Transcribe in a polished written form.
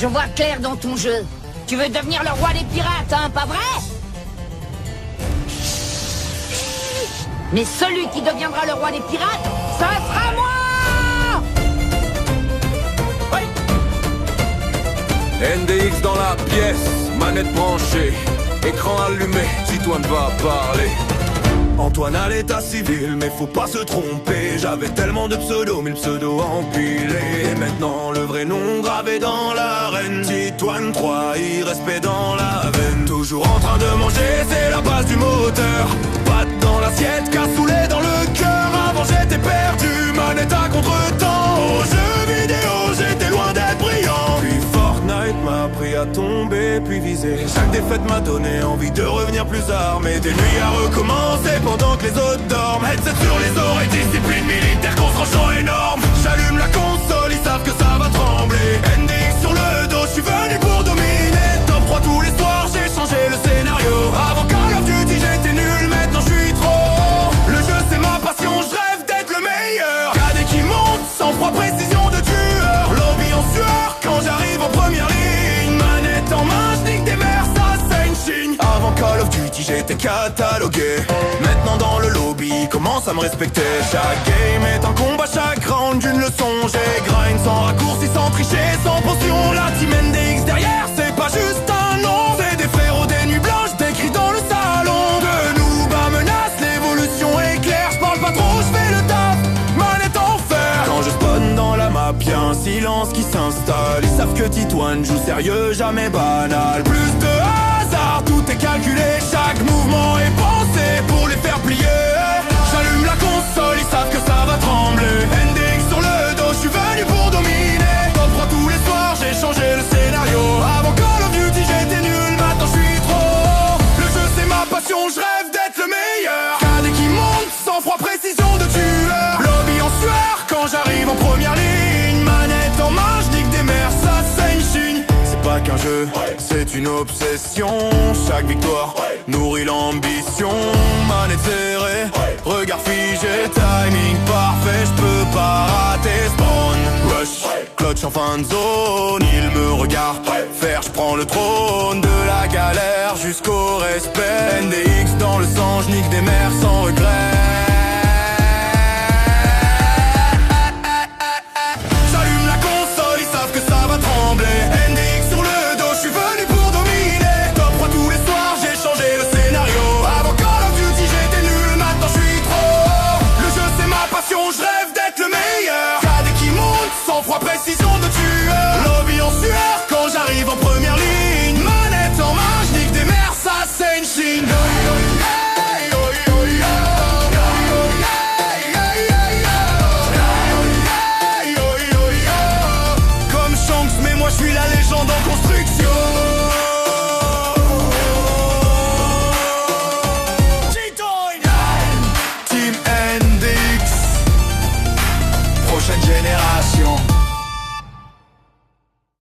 Je vois clair dans ton jeu. Tu veux devenir le roi des pirates, hein, pas vrai? Mais celui qui deviendra le roi des pirates, ça sera moi! NDX dans la pièce, manette branchée, écran allumé, Titoine va parler. Antoine à l'état civil, mais faut pas se tromper. J'avais tellement de pseudos, 1000 pseudos empilés. Et maintenant le vrai nom gravé dans l'arène. Titoine 3, irrespect dans la veine. Toujours en train de manger, c'est la base du moteur. Patte dans l'assiette, cassoulet dans le cœur. Avant j'étais perdu, manette à contre-temps. Aux jeux vidéo, j'étais loin d'être brillant. Puis Fortnite m'a appris à tomber, puis viser. Chaque défaite m'a donné envie de revenir plus armé. Des nuits à recommencer pendant que les autres dorment. Headset sur les oreilles, discipline militaire, tranchant énorme. J'allume la console, ils savent que ça va trembler. NDX sur le dos, je suis venu pour dominer. Top 3 tous les soirs, j'ai changé le scénario. Avant Call of Duty, j'étais nul, maintenant je suis trop. Le jeu c'est ma passion, je rêve d'être le meilleur. Cadet qui monte, sans froid, précision de tueur. Lobby en sueur, quand j'arrive en première ligne. Manette en main, je nique des mers, ça c'est une chigne. Avant Call of Duty, j'étais catalogué. Maintenant dans le lobby, commence à me respecter. Chaque game est un combat, chaque round une leçon. J'ai grind sans raccourci, sans tricher, sans potion. La team NDX derrière, c'est pas juste un nom. C'est des frérots, des nuits blanches, des cris dans le salon. De nous bas menace, l'évolution est claire. J'parle pas trop, j'fais le taf, manette en fer. Quand je spawn dans la map, y'a un silence qui s'installe. Ils savent que Titoine joue sérieux, jamais banal. Plus de hasard, tout est calculé. Chaque mouvement est pensé pour les faire plier. J'allume la console, ils savent que ça va trembler. NDX sur le dos, je suis venu pour dominer. Top 3 tous les soirs, j'ai changé le scénario. Avant Call of Duty, j'étais nul, maintenant je suis trop. Le jeu c'est ma passion, je rêve d'être le meilleur. Cadet qui monte, sans froid, précision de tueur. Lobby en sueur, quand j'arrive en première ligne. Manette en main, je nique des mers, ça c'est une chigne. C'est pas qu'un jeu, c'est une obsession. Chaque victoire nourrit l'ambition. Manette serrée, regard figé, timing parfait, je peux pas rater. Spawn, rush, clutch en fin de zone. Il me regarde faire, je prends le trône. De la galère jusqu'au respect. NDX dans le sang, je nique des mers sans regret. J'allume la console, ils savent que ça va trembler.